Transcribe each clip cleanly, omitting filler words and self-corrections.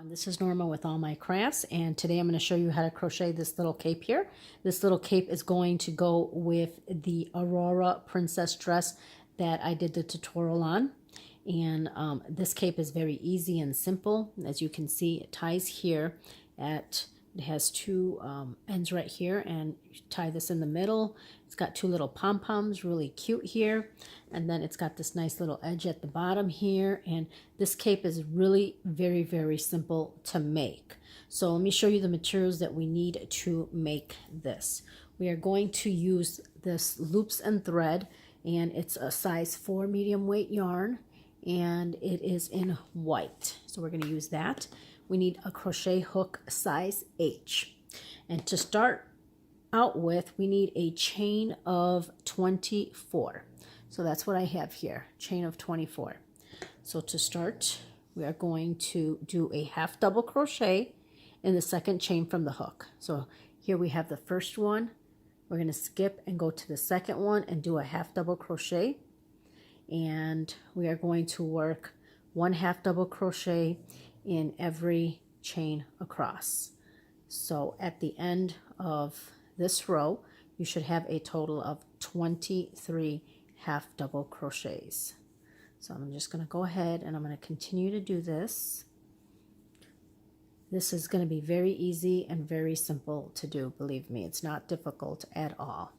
This is Norma with All My Crafts, and today I'm going to show you how to crochet this little cape here. This little cape is going to go with the Aurora princess dress that I did the tutorial on. And this cape is very easy and simple. As you can see, it ties here at, it has two ends right here, and you tie this in the middle. It's got two little pom-poms, really cute here. And then it's got this nice little edge at the bottom here. And this cape is really very, very simple to make. So let me show you the materials that we need to make this. We are going to use this loops and thread, and it's a size 4 medium weight yarn, and it is in white. So we're going to use that. We need a crochet hook size H. And to start out with, we need a chain of 24. So that's what I have here, chain of 24. So to start, we are going to do a half double crochet in the second chain from the hook. So here we have the first one. We're going to skip and go to the second one and do a half double crochet. And we are going to work one half double crochet in every chain across. So at the end of this row, you should have a total of 23 half double crochets. So I'm just going to go ahead and I'm going to continue to do this. This is going to be very easy and very simple to do, believe me. It's not difficult at all.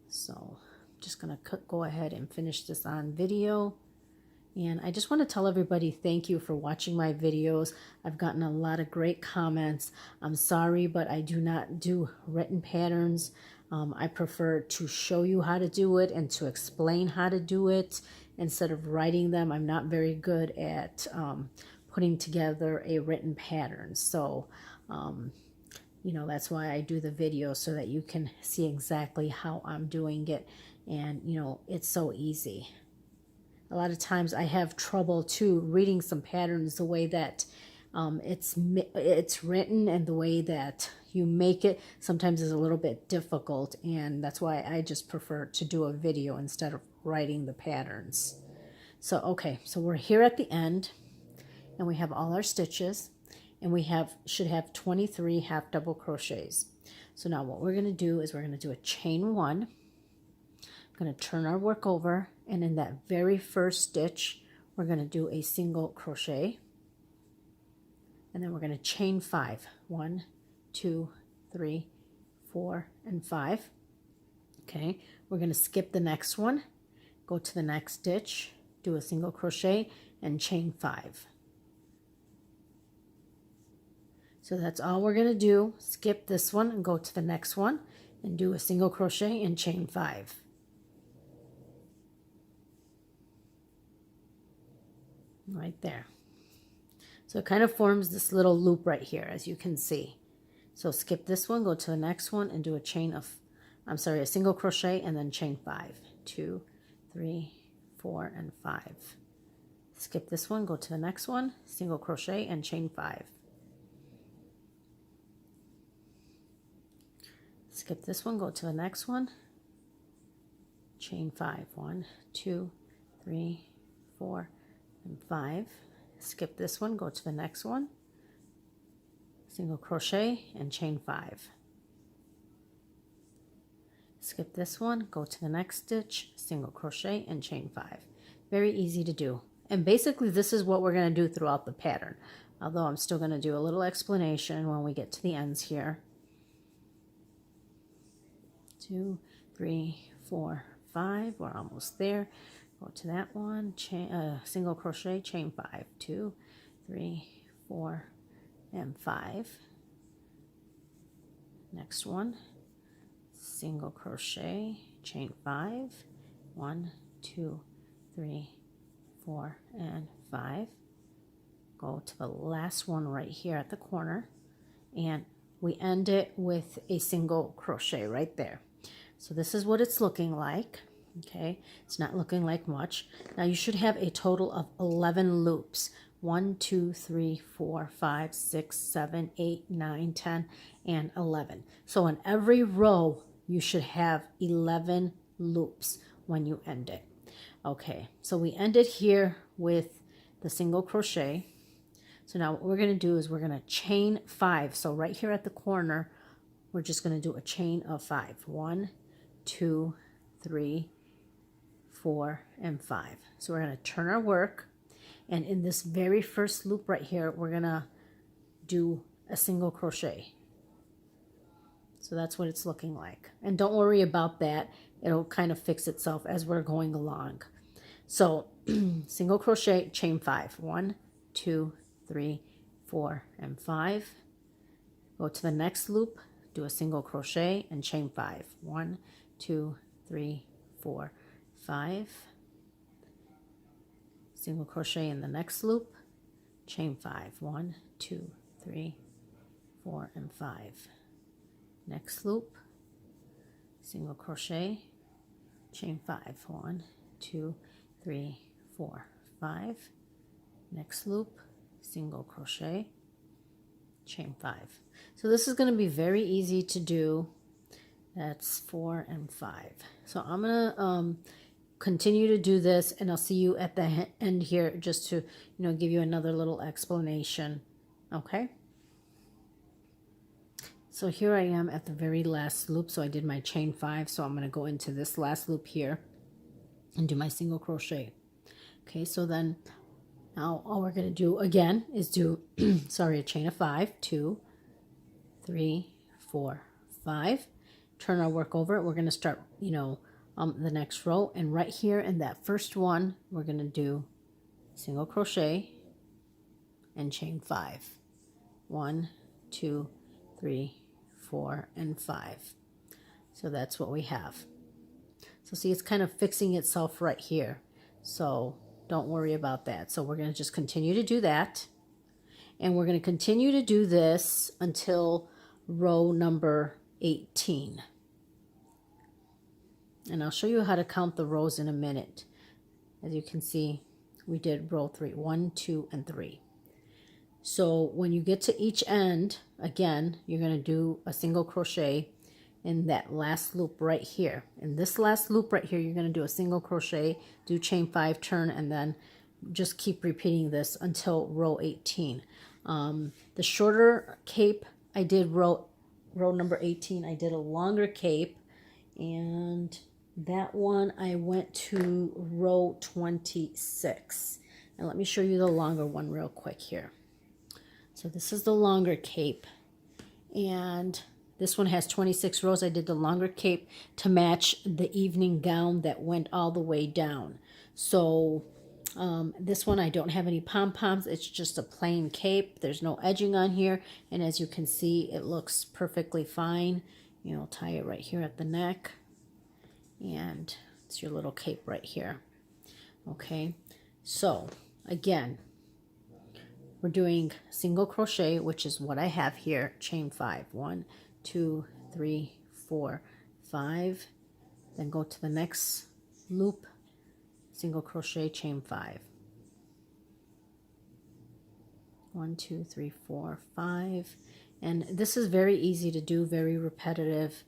So I'm just going to go ahead and finish this on video. And I just want to tell everybody thank you for watching my videos. I've gotten a lot of great comments. I'm sorry, but I do not do written patterns. I prefer to show you how to do it and to explain how to do it instead of writing them. I'm not very good at putting together a written pattern. So, you know, that's why I do the video, so that you can see exactly how I'm doing it. And, you know, it's so easy. A lot of times I have trouble too reading some patterns the way that it's written, and the way that you make it sometimes is a little bit difficult, and that's why I just prefer to do a video instead of writing the patterns. So okay, so we're here at the end, and we have all our stitches, and we should have 23 half double crochets. So now what we're going to do is we're going to do a chain one. I'm going to turn our work over, and in that very first stitch we're going to do a single crochet, and then we're going to chain 5. 1, 2, 3, 4, and 5. Okay, we're going to skip the next one, go to the next stitch, do a single crochet, and chain 5. So that's all we're going to do. Skip this one and go to the next one and do a single crochet and chain 5. Right there. So it kind of forms this little loop right here, as you can see. So skip this one, go to the next one, and do a chain of, a single crochet, and then chain 5. 2, 3, 4, and 5. Skip this one, go to the next one, single crochet, and chain 5. Skip this one, go to the next one, chain 5. 1, 2, 3, 4, and 5. Skip this one, go to the next one, single crochet, and chain 5. Skip this one, go to the next stitch, single crochet, and chain 5. Very easy to do. And basically this is what we're going to do throughout the pattern, although I'm still going to do a little explanation when we get to the ends here. 2, 3, 4, 5. We're almost there. Go to that one, single crochet, chain 5. 2, 3, 4, and 5. Next one, single crochet, chain 5. 1, 2, 3, 4, and 5. Go to the last one right here at the corner, and we end it with a single crochet right there. So this is what it's looking like. Okay, it's not looking like much. Now you should have a total of 11 loops. 1, 2, 3, 4, 5, 6, 7, 8, 9, 10, and 11. So in every row you should have 11 loops when you end it. Okay, so we ended here with the single crochet. So now what we're going to do is we're going to chain 5. So right here at the corner, we're just going to do a chain of 5. 1, 2, 3, 4, and 5. So we're going to turn our work, and in this very first loop right here, we're going to do a single crochet. So that's what it's looking like. And don't worry about that. It'll kind of fix itself as we're going along. So single crochet, chain 5. 1, 2, 3, 4, and 5. Go to the next loop, do a single crochet and chain 5. 1, 2, 3, 4, 5. Single crochet in the next loop, chain 5. 1, 2, 3, 4, and 5. Next loop, single crochet, chain 5. 1, 2, 3, 4, 5. Next loop, single crochet, chain 5. So this is going to be very easy to do. That's 4 and 5. So I'm going to continue to do this, and I'll see you at the end here just to, give you another little explanation. Okay? So here I am at the very last loop. So I did my chain 5. So I'm going to go into this last loop here and do my single crochet. Okay, so then now all we're going to do again is do, a chain of 5, 2, 3, 4, 5. Turn our work over. We're going to start, the next row. And right here in that first one, we're going to do single crochet and chain 5. 1, 2, 3, 4, and 5. So that's what we have. So see, it's kind of fixing itself right here. So don't worry about that. So we're going to just continue to do that. And we're going to continue to do this until row number 18. And I'll show you how to count the rows in a minute. As you can see, we did row 3, 1, 2, and 3. So when you get to each end, again, you're going to do a single crochet in that last loop right here. In this last loop right here, you're going to do a single crochet, do chain 5, turn, and then just keep repeating this until row 18. The shorter cape, I did row number 18. I did a longer cape, and that one I went to row 26. And let me show you the longer one real quick here. So this is the longer cape, and this one has 26 rows. I did the longer cape to match the evening gown that went all the way down. So this one I don't have any pom-poms. It's just a plain cape. There's no edging on here, and as you can see, it looks perfectly fine. Tie it right here at the neck, and it's your little cape right here. Okay, so again, we're doing single crochet, which is what I have here, chain 5. 1, 2, 3, 4, 5. Then go to the next loop, single crochet, chain 5. 1, 2, 3, 4, 5. And this is very easy to do, very repetitive.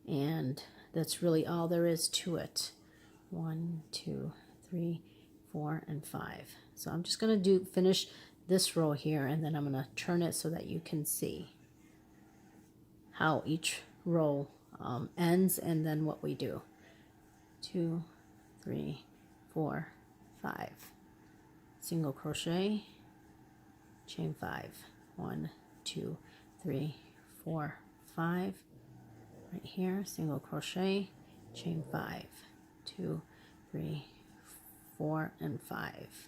And that's really all there is to it. 1, 2, 3, 4, and 5. So I'm just going to finish this row here, and then I'm going to turn it so that you can see how each row ends, and then what we do. 2, 3, 4, 5. Single crochet, chain 5. 1, 2, 3, 4, 5. Right here, single crochet, chain 5. 2, 3, 4, and 5.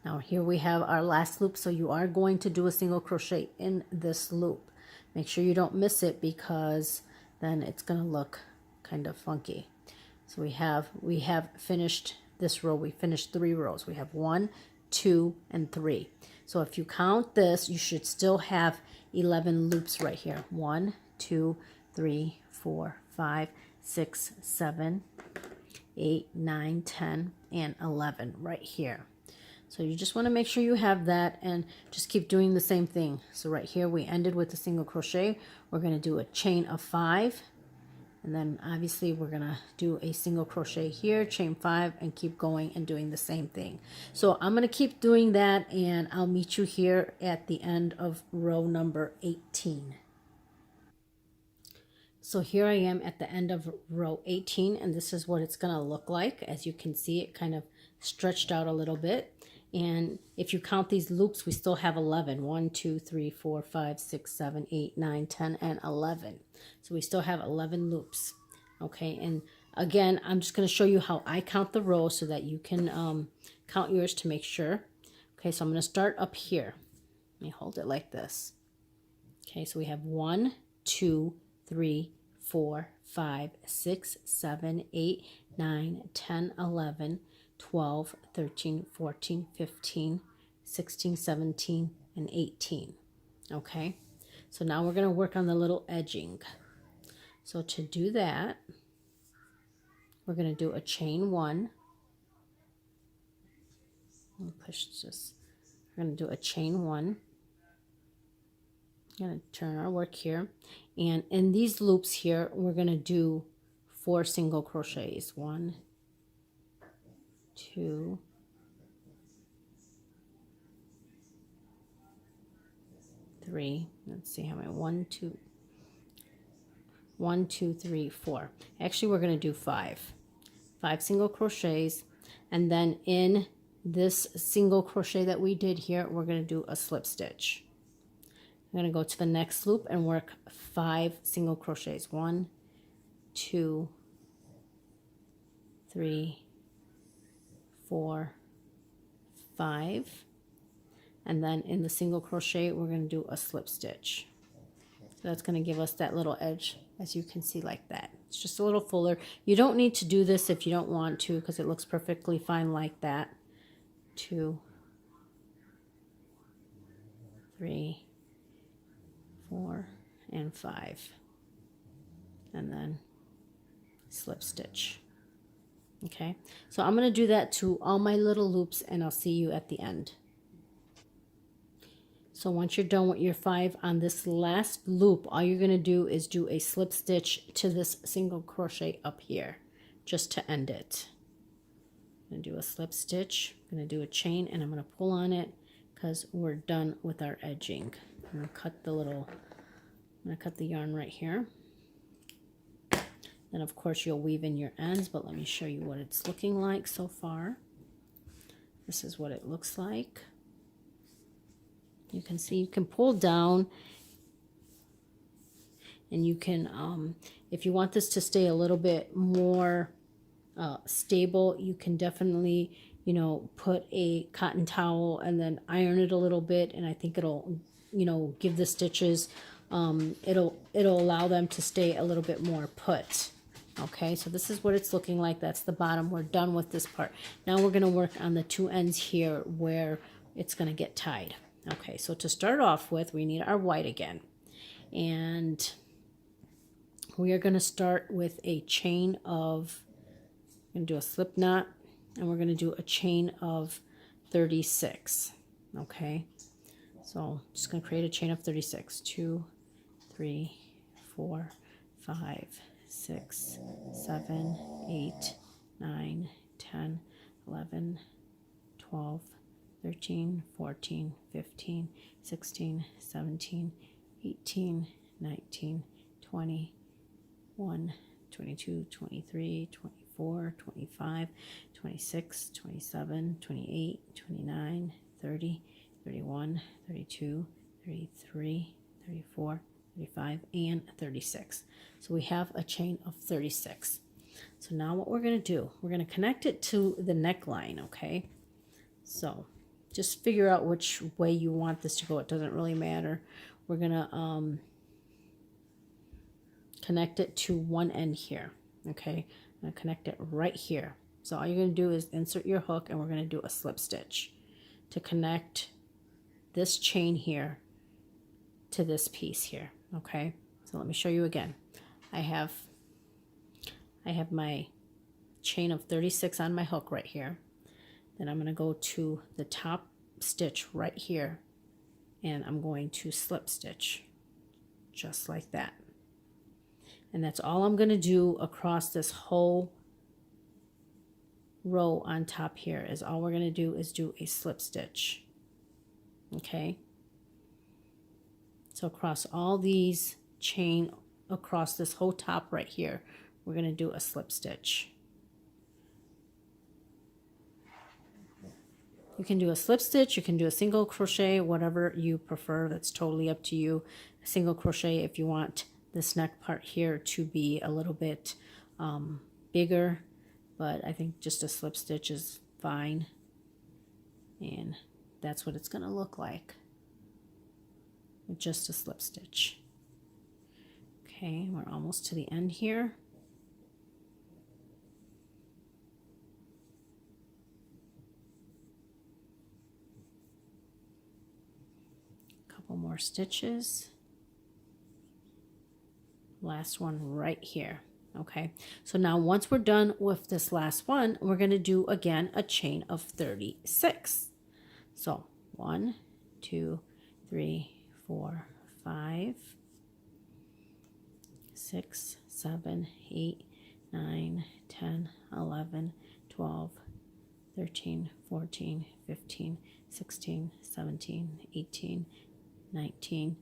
Now here we have our last loop, so you are going to do a single crochet in this loop. Make sure you don't miss it, because then it's going to look kind of funky. So we have finished this row. We finished 3 rows. We have 1, 2, and 3. So if you count this, you should still have 11 loops right here. 1, 2, 3, 4, 5, 6, 7, 8, 9, 10, and 11 right here. So you just want to make sure you have that, and just keep doing the same thing. So right here we ended with a single crochet. We're going to do a chain of 5, And then obviously we're gonna do a single crochet here, chain 5, and keep going and doing the same thing. So I'm gonna keep doing that, and I'll meet you here at the end of row number 18. So here I am at the end of row 18, and this is what it's gonna look like. As you can see, it kind of stretched out a little bit. And if you count these loops, we still have 11. 1, 2, 3, 4, 5, 6, 7, 8, 9, 10, and 11. So we still have 11 loops. Okay, and again, I'm just going to show you how I count the rows so that you can count yours to make sure. Okay, so I'm going to start up here. Let me hold it like this. Okay, so we have 1, 2, 3, 4, 5, 6, 7, 8, 9, 10, 11, 12, 13, 14, 15, 16, 17, and 18. Okay, so now we're going to work on the little edging. So to do that, we're going to do a chain 1. Let me push this. We're going to do a chain 1. I'm going to turn our work here. And in these loops here, we're going to do 4 single crochets. 1, 2, 3. Let's see how many. 1, 2, 3, 4. Actually, we're going to do 5 single crochets, and then in this single crochet that we did here, we're going to do a slip stitch. I'm going to go to the next loop and work 5 single crochets. 1, 2, 3, 4, 5, and then in the single crochet we're going to do a slip stitch. So that's going to give us that little edge, as you can see, like that. It's just a little fuller. You don't need to do this if you don't want to, because it looks perfectly fine like that. 2, 3, 4, and 5, and then slip stitch. Okay, so I'm going to do that to all my little loops, and I'll see you at the end. So once you're done with your 5 on this last loop, all you're going to do is do a slip stitch to this single crochet up here, just to end it. I'm going to do a slip stitch, I'm going to do a chain, and I'm going to pull on it because we're done with our edging. I'm going to cut the yarn right here. Then of course you'll weave in your ends, but let me show you what it's looking like so far. This is what it looks like. You can see you can pull down, and you can, if you want this to stay a little bit more stable, you can definitely, you know, put a cotton towel and then iron it a little bit, and I think it'll, you know, give the stitches, it'll allow them to stay a little bit more put. Okay, so this is what it's looking like. That's the bottom. We're done with this part. Now we're going to work on the 2 ends here where it's going to get tied. Okay, so to start off with, we need our white again. And we are going to start with a chain of, we're going to do a slip knot, and we're going to do a chain of 36. Okay, so just going to create a chain of 36. 2, 3, 4, 5, 6, 7, 8, 9, 10, 11, 12, 13, 14, 15, 16, 17, 18, 19, 20, 21, 22, 23, 24, 25, 26, 27, 28, 29, 30, 31, 32, 33, 34, 35, and 36. So we have a chain of 36. So now what we're going to do, we're going to connect it to the neckline, okay? So just figure out which way you want this to go. It doesn't really matter. We're going to connect it to one end here, okay? I'm going to connect it right here. So all you're going to do is insert your hook, and we're going to do a slip stitch to connect this chain here to this piece here, okay? So let me show you again. I have my chain of 36 on my hook right here. Then I'm going to go to the top stitch right here, and I'm going to slip stitch just like that. And that's all I'm going to do across this whole row on top here. Is all we're going to do is do a slip stitch. Okay, so across all these chain, across this whole top right here, we're going to do a slip stitch. You can do a slip stitch, you can do a single crochet, whatever you prefer. That's totally up to you. A single crochet if you want this neck part here to be a little bit bigger, but I think just a slip stitch is fine. And that's what it's going to look like with just a slip stitch. Okay, we're almost to the end here. Couple more stitches. Last one right here. Okay, so now once we're done with this last one, we're going to do again a chain of 36. So 1, 2, 3, 4, 5, 6, 7, 8, 9, 10, 11, 12, 13, 14, 15, 16, 17, 18, 19,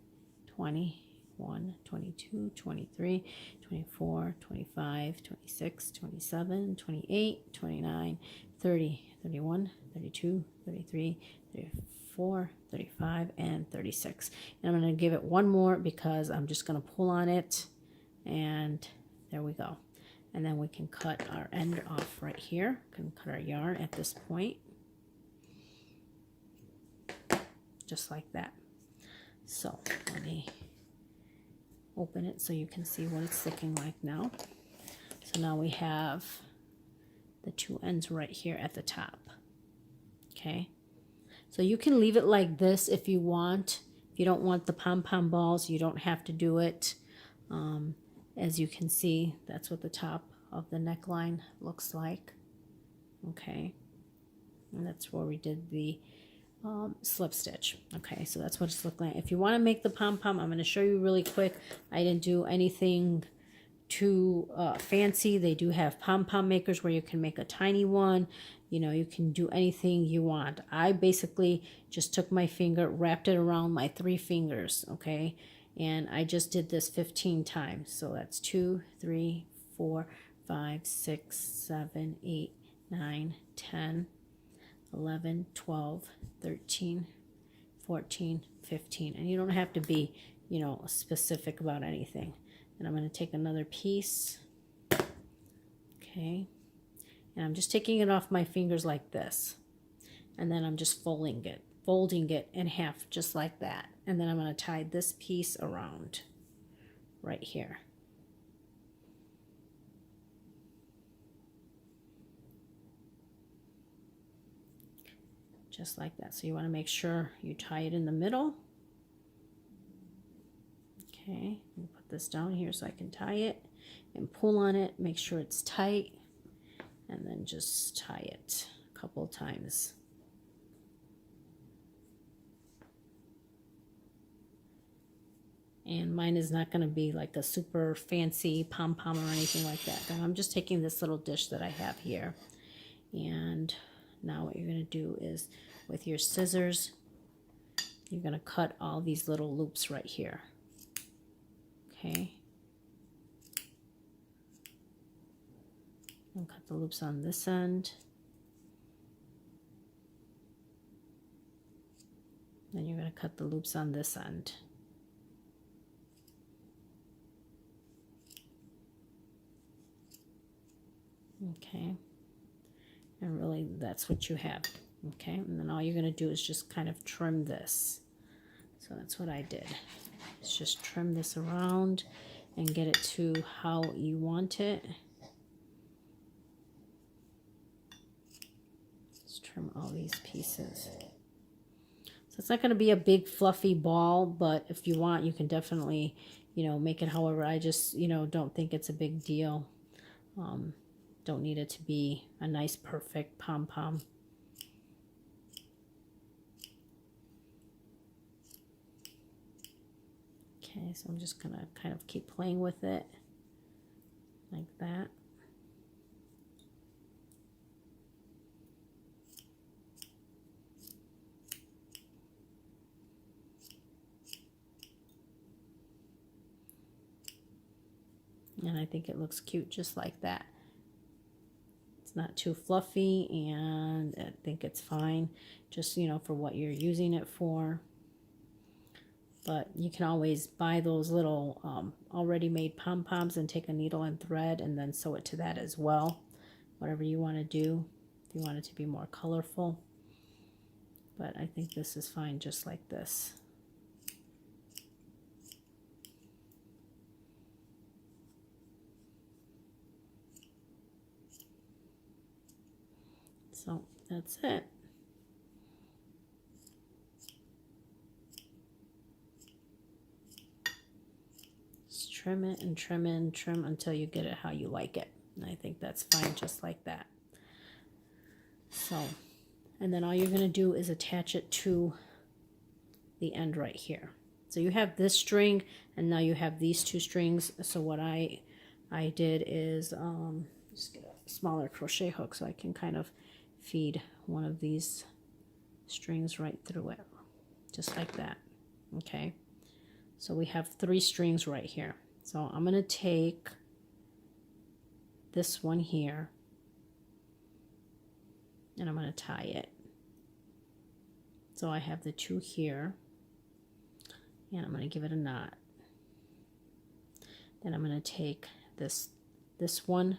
20, 21, 22, 23, 24, 25, 26, 27, 28, 29, 30, 31, 32, 33, 34, 35, and 36. And I'm going to give it one more because I'm just going to pull on it, and there we go. And then we can cut our end off right here. We can cut our yarn at this point, just like that. So let me open it so you can see what it's looking like now. So now we have the two ends right here at the top. Okay, so you can leave it like this if you want. If you don't want the pom-pom balls, you don't have to do it. As you can see, that's what the top of the neckline looks like. Okay, and that's where we did the slip stitch. Okay, so that's what it's looking like. If you want to make the pom-pom, I'm going to show you really quick. I didn't do anything too fancy. They do have pom-pom makers where you can make a tiny one. You know, you can do anything you want. I basically just took my finger, wrapped it around my 3 fingers, okay? And I just did this 15 times. So that's 2, 3, 4, 5, 6, 7, 8, 9, 10, 11, 12, 13, 14, 15. And you don't have to be, you know, specific about anything. And I'm going to take another piece. Okay. And I'm just taking it off my fingers like this. And then I'm just folding it in half just like that. And then I'm going to tie this piece around right here. Just like that. So you want to make sure you tie it in the middle. Okay, I'll put this down here so I can tie it and pull on it, make sure it's tight, and then just tie it a couple times. And mine is not going to be like a super fancy pom-pom or anything like that. And I'm just taking this little dish that I have here. And now what you're going to do is with your scissors, you're going to cut all these little loops right here. Okay. And cut the loops on this end. Then you're going to cut the loops on this end. Okay, and really that's what you have. Okay, and then all you're going to do is just kind of trim this. So that's what I did. It's just trim this around and get it to how you want it. Just trim all these pieces. So it's not going to be a big fluffy ball, but if you want, you can definitely, you know, make it however. I just, you know, don't think it's a big deal. Don't need it to be a nice, perfect pom-pom. Okay, so I'm just going to kind of keep playing with it. like that. And I think it looks cute just like that. It's not too fluffy, and I think it's fine just, you know, for what you're using it for. But you can always buy those little already made pom-poms and take a needle and thread and then sew it to that as well. Whatever you want to do, if you want it to be more colorful. But I think this is fine just like this. So that's it. Just trim it and trim and trim until you get it how you like it. And I think that's fine just like that. So, and then all you're going to do is attach it to the end right here. So you have this string, and now you have these two strings. So what I did is just get a smaller crochet hook so I can kind of feed one of these strings right through it, just like that. Okay, so we have 3 strings right here. So I'm going to take this one here and I'm going to tie it. So I have the 2 here, and I'm going to give it a knot. Then I'm going to take this one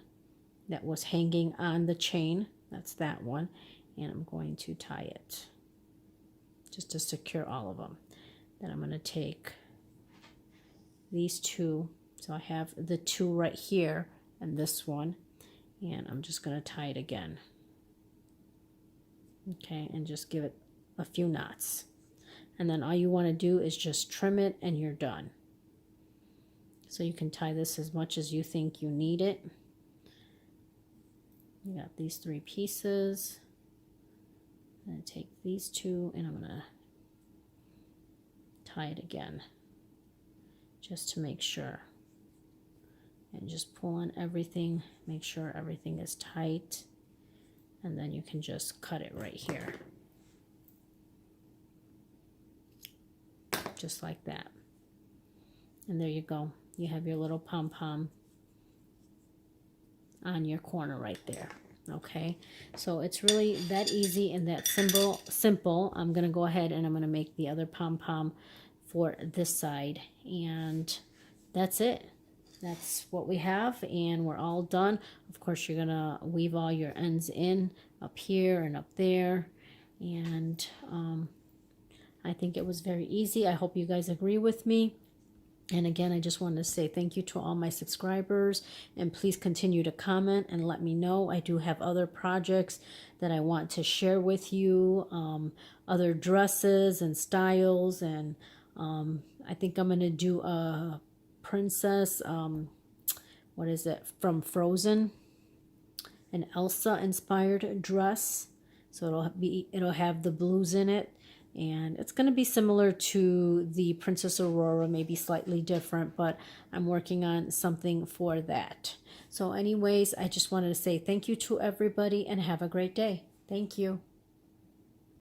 that was hanging on the chain, that's that one, and I'm going to tie it just to secure all of them. Then I'm going to take these 2, so I have the 2 right here and this one, and I'm just going to tie it again. Okay, and just give it a few knots. And then all you want to do is just trim it and you're done. So you can tie this as much as you think you need it. You got these 3 pieces. I'm going to take these 2 and I'm going to tie it again just to make sure. And just pull on everything, make sure everything is tight, and then you can just cut it right here. Just like that. And there you go. You have your little pom-pom on your corner right there. Okay, so it's really that easy and that simple. I'm going to go ahead and I'm going to make the other pom-pom for this side, and that's it. That's what we have, and we're all done. Of course, you're going to weave all your ends in up here and up there, and I think it was very easy. I hope you guys agree with me. And again, I just wanted to say thank you to all my subscribers, and please continue to comment and let me know. I do have other projects that I want to share with you, other dresses and styles, and I think I'm going to do a princess, what is it, from Frozen, an Elsa inspired dress. So it'll have the blues in it. And it's going to be similar to the Princess Aurora, maybe slightly different, but I'm working on something for that. So anyways, I just wanted to say thank you to everybody and have a great day. Thank you.